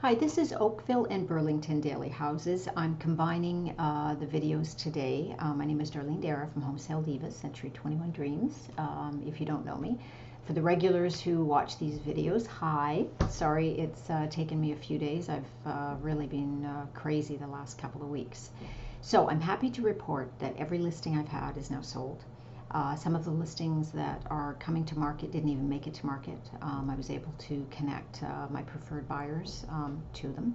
Hi, this is Oakville and Burlington Daily Houses. I'm combining the videos today. My name is Darlene Dara from Home Sale Divas, Century 21 Dreams, if you don't know me. For the regulars who watch these videos, hi. Sorry it's taken me a few days. I've really been crazy the last couple of weeks. So I'm happy to report that every listing I've had is now sold. Some of the listings that are coming to market didn't even make it to market. I was able to connect my preferred buyers to them.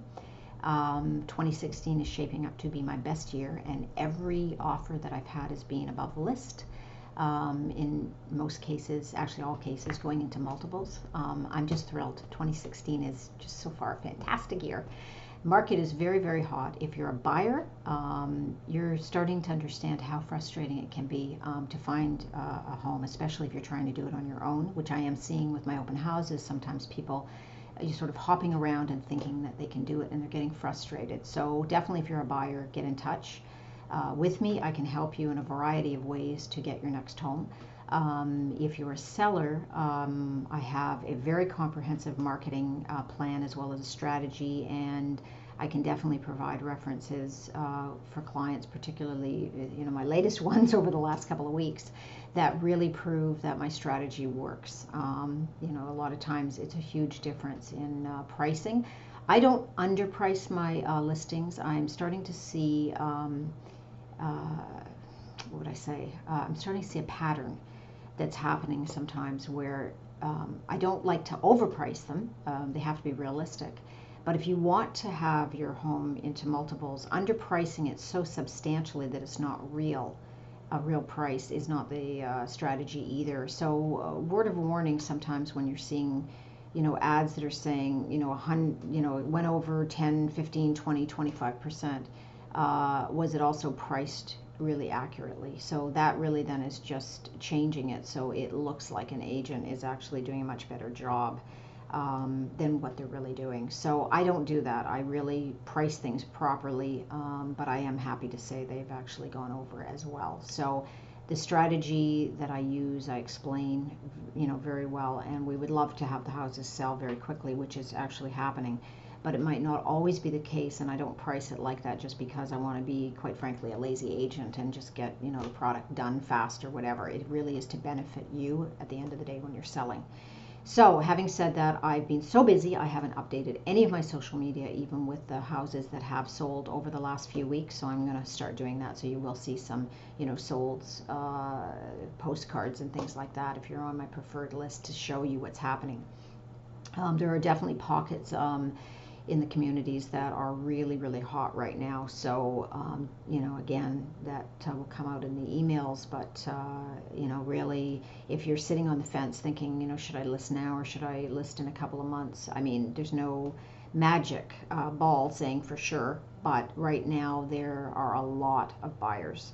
2016 is shaping up to be my best year, and every offer that I've had is being above list. In most cases, actually all cases, going into multiples. I'm just thrilled. 2016 is just so far a fantastic year. Market is very, very hot. If you're a buyer, you're starting to understand how frustrating it can be to find a home, especially if you're trying to do it on your own, which I am seeing with my open houses. Sometimes people are sort of hopping around and thinking that they can do it, and they're getting frustrated. So definitely, if you're a buyer, get in touch with me. I can help you in a variety of ways to get your next home. If you're a seller, I have a very comprehensive marketing plan as well as a strategy, and I can definitely provide references for clients, particularly my latest ones over the last couple of weeks, that really prove that my strategy works. A lot of times it's a huge difference in pricing. I don't underprice my listings. I'm starting to see what would I say? I'm starting to see a pattern that's happening sometimes where I don't like to overprice them. They have to be realistic. But if you want to have your home into multiples, underpricing it so substantially that it's not real, a real price is not the strategy either. So word of warning sometimes when you're seeing ads that are saying, it went over 10, 15, 20, 25%. Was it also priced really accurately? So that really then is just changing it so it looks like an agent is actually doing a much better job than what they're really doing. So I don't do that. I really price things properly, but I am happy to say they've actually gone over as well. So the strategy that I use, I explain very well, and we would love to have the houses sell very quickly, which is actually happening. But it might not always be the case, and I don't price it like that just because I want to be, quite frankly, a lazy agent and just get the product done fast or whatever. It really is to benefit you at the end of the day when you're selling. So having said that, I've been so busy I haven't updated any of my social media, even with the houses that have sold over the last few weeks. So I'm going to start doing that. So you will see some solds, postcards and things like that if you're on my preferred list to show you what's happening. There are definitely pockets in the communities that are really, really hot right now. So, again, that will come out in the emails. But, really, if you're sitting on the fence thinking, should I list now or should I list in a couple of months? I mean, there's no magic ball saying for sure. But right now, there are a lot of buyers.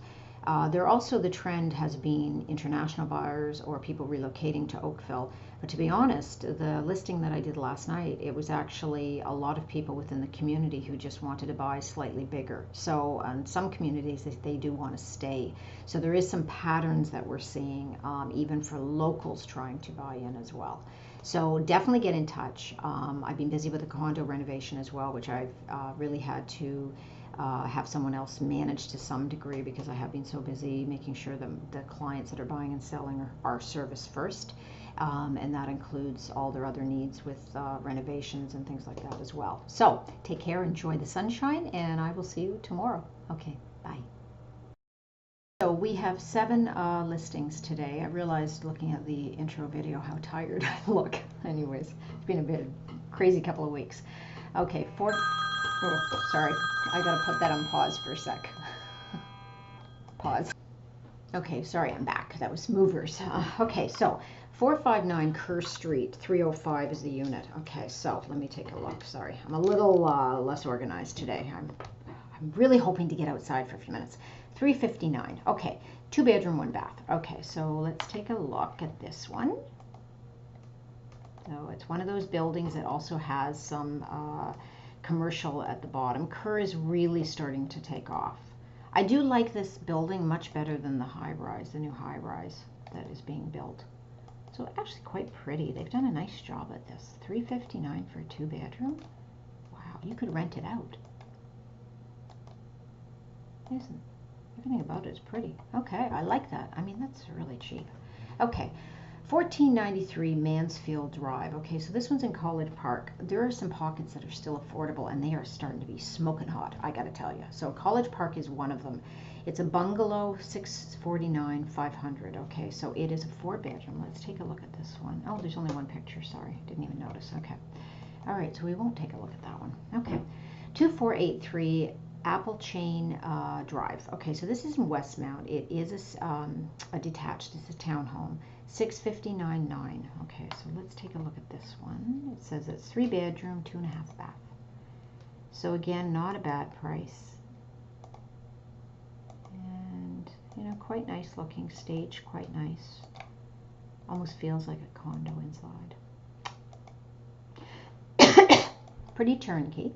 There also, the trend has been international buyers or people relocating to Oakville. But to be honest, the listing that I did last night, it was actually a lot of people within the community who just wanted to buy slightly bigger. So in some communities, they do want to stay. So there is some patterns that we're seeing, even for locals trying to buy in as well. So definitely get in touch. I've been busy with the condo renovation as well, which I've really had to have someone else manage to some degree because I have been so busy making sure that the clients that are buying and selling are serviced first. And that includes all their other needs with renovations and things like that as well. So take care, enjoy the sunshine, and I will see you tomorrow. Okay, bye. So we have 7 listings today. I realized looking at the intro video how tired I look. Anyways, it's been a bit crazy couple of weeks. Okay, oh, sorry, I gotta put that on pause for a sec. Pause. Okay, sorry, I'm back. That was movers. Okay, so 459 Kerr Street, 305 is the unit. Okay, so let me take a look. Sorry, I'm a little less organized today. I'm really hoping to get outside for a few minutes. 359. Okay, 2 bedroom, 1 bath. Okay, so let's take a look at this one. So it's one of those buildings that also has some commercial at the bottom. Kerr is really starting to take off. I do like this building much better than the high rise, the new high rise that is being built. So actually quite pretty. They've done a nice job at this. $359 for a 2 bedroom. Wow. You could rent it out. Isn't everything about it is pretty. Okay, I like that. I mean, that's really cheap. Okay, 1493 Mansfield Drive. Okay, so this one's in College Park. There are some pockets that are still affordable, and they are starting to be smoking hot, I gotta tell you. So College Park is one of them. It's a bungalow, 649, 500. Okay, so it is a 4-bedroom. Let's take a look at this one. Oh, there's only one picture. Sorry, didn't even notice. Okay. All right, so we won't take a look at that one. Okay, 2483 Apple Chain Drive. Okay, so this is in Westmount. It is a detached. It's a townhome. 659.9. Okay, so let's take a look at this one. It says it's 3-bedroom, 2.5 bath. So again, not a bad price. And you know, quite nice looking, stage, quite nice. Almost feels like a condo inside. Pretty turnkey.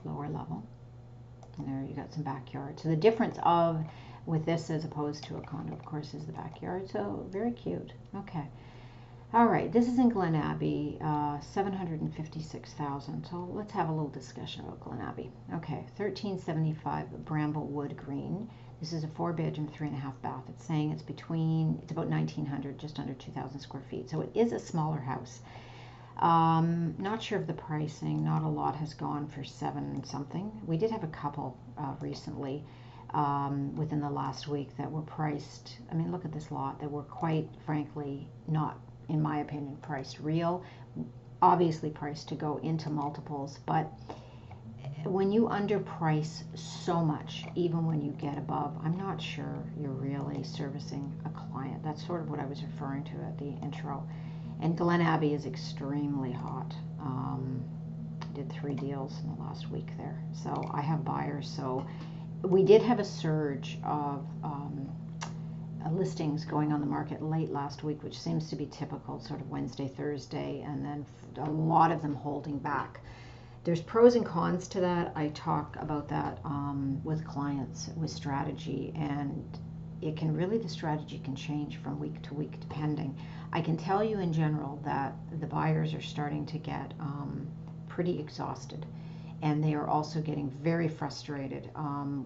Lower level. And there you got some backyard. So the difference of with this as opposed to a condo, of course, is the backyard. So very cute. Okay. All right. This is in Glen Abbey, 756,000. So let's have a little discussion about Glen Abbey. Okay. 1375 Bramblewood Green. This is a 4-bedroom, 3.5 bath. It's saying it's about 1,900, just under 2,000 square feet. So it is a smaller house. Not sure of the pricing. Not a lot has gone for 7 something. We did have a couple recently within the last week that were priced. I mean, look at this lot, that were quite frankly not, in my opinion, priced real. Obviously priced to go into multiples, but when you underprice so much, even when you get above, I'm not sure you're really servicing a client. That's sort of what I was referring to at the intro. And Glen Abbey is extremely hot. I did 3 deals in the last week there. So I have buyers. So we did have a surge of listings going on the market late last week, which seems to be typical, sort of Wednesday, Thursday, and then a lot of them holding back. There's pros and cons to that. I talk about that with clients, with strategy, and it can really, the strategy can change from week to week depending. I can tell you in general that the buyers are starting to get pretty exhausted, and they are also getting very frustrated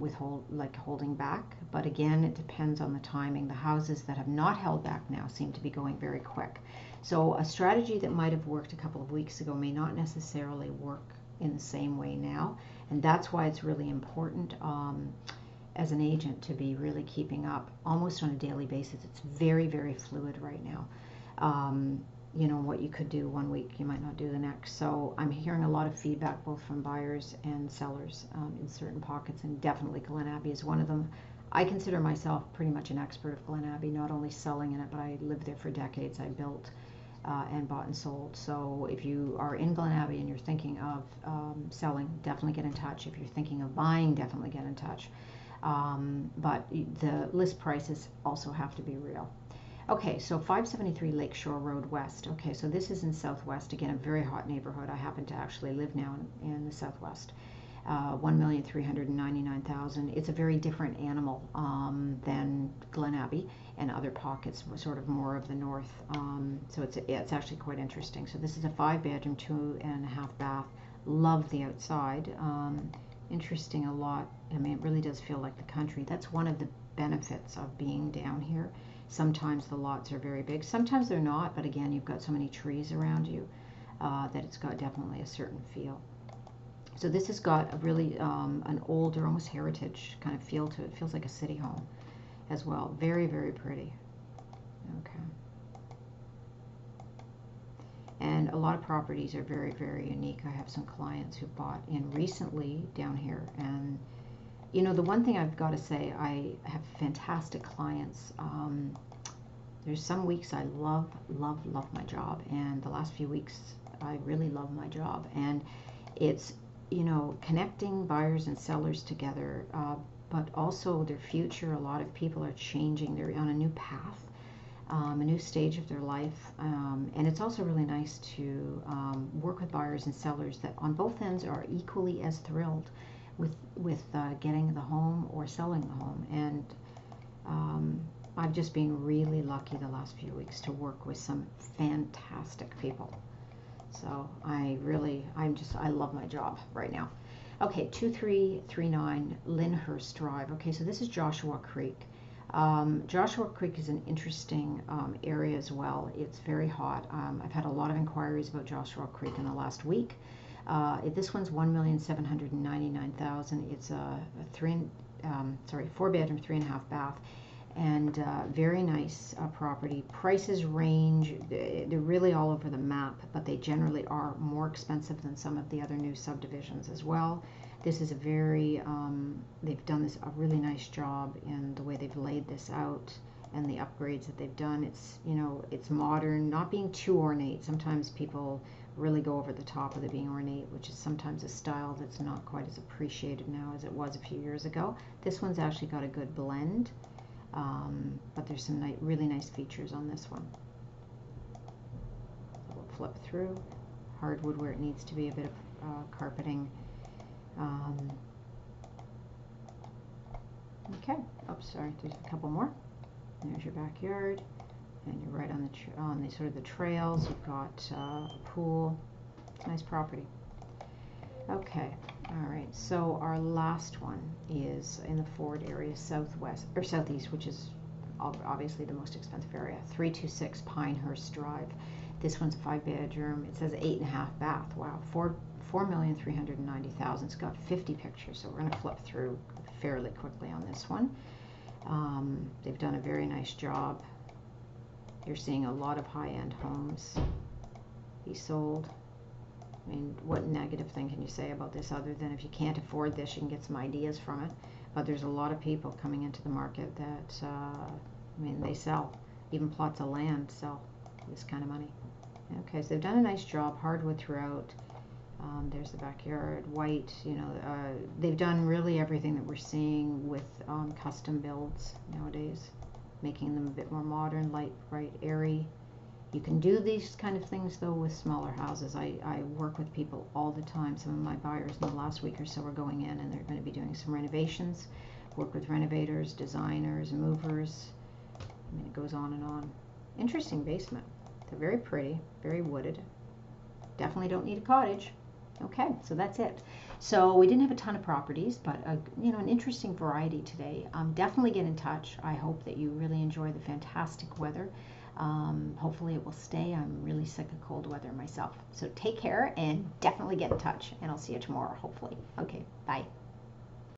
with holding back. But again, it depends on the timing. The houses that have not held back now seem to be going very quick. So a strategy that might have worked a couple of weeks ago may not necessarily work in the same way now, and that's why it's really important as an agent to be really keeping up almost on a daily basis. It's very, very fluid right now. You know, what you could do one week, you might not do the next. So I'm hearing a lot of feedback both from buyers and sellers in certain pockets, and definitely Glen Abbey is one of them. I consider myself pretty much an expert of Glen Abbey, not only selling in it, but I lived there for decades. I built and bought and sold. So if you are in Glen Abbey and you're thinking of selling, definitely get in touch. If you're thinking of buying, definitely get in touch. But the list prices also have to be real. Okay, so 573 Lakeshore Road West. Okay, so this is in Southwest. Again, a very hot neighborhood. I happen to actually live now in the Southwest. 1,399,000. It's a very different animal than Glen Abbey and other pockets, sort of more of the north. So it's actually quite interesting. So this is a 5-bedroom, 2.5 bath. Love the outside. Interesting a lot. I mean, it really does feel like the country. That's one of the benefits of being down here. Sometimes the lots are very big. Sometimes they're not, but again, you've got so many trees around you that it's got definitely a certain feel. So this has got a really an older, almost heritage kind of feel to it. It feels like a city home as well. Very, very pretty. Okay. And a lot of properties are very, very unique. I have some clients who bought in recently down here. And, you know, the one thing I've got to say, I have fantastic clients. There's some weeks I love, love, love my job. And the last few weeks, I really love my job. And it's, you know, connecting buyers and sellers together, but also their future. A lot of people are changing. They're on a new path, a new stage of their life. And it's also really nice to work with buyers and sellers that on both ends are equally as thrilled with getting the home or selling the home. And I've just been really lucky the last few weeks to work with some fantastic people. So I love my job right now. Okay, 2339 Lyndhurst Drive. Okay, so this is Joshua Creek. Joshua Creek is an interesting area as well. It's very hot. I've had a lot of inquiries about Joshua Creek in the last week. This one's 1,799,000. It's a 4-bedroom, 3.5 bath, and very nice property. Prices range. They're really all over the map, but they generally are more expensive than some of the other new subdivisions as well. This is a very, they've done a really nice job in the way they've laid this out and the upgrades that they've done. It's, it's modern, not being too ornate. Sometimes people really go over the top with it being ornate, which is sometimes a style that's not quite as appreciated now as it was a few years ago. This one's actually got a good blend, but there's some really nice features on this one. So we'll flip through. Hardwood where it needs to be, a bit of carpeting. Okay, oops, sorry, there's a couple more. There's your backyard, and you're right on the sort of the trails. You've got a pool. Nice property. Okay, all right. So our last one is in the Ford area, southeast, which is obviously the most expensive area. 326 Pinehurst Drive. This one's a 5-bedroom. It says 8.5 bath. Wow, 4,390,000. It's got 50 pictures, so we're going to flip through fairly quickly on this one. They've done a very nice job. You're seeing a lot of high-end homes be sold. I mean, what negative thing can you say about this other than if you can't afford this, you can get some ideas from it? But there's a lot of people coming into the market that, they sell. Even plots of land sell this kind of money. Okay, so they've done a nice job, hardwood throughout. There's the backyard, white, they've done really everything that we're seeing with custom builds nowadays, making them a bit more modern, light, bright, airy. You can do these kind of things though with smaller houses. I work with people all the time. Some of my buyers in the last week or so are going in and they're going to be doing some renovations, work with renovators, designers, movers. It goes on and on. Interesting basement. They're very pretty, very wooded. Definitely don't need a cottage. Okay, so that's it. So we didn't have a ton of properties, but an interesting variety today. Definitely get in touch. I hope that you really enjoy the fantastic weather. Hopefully it will stay. I'm really sick of cold weather myself. So take care and definitely get in touch, and I'll see you tomorrow, hopefully. Okay, bye.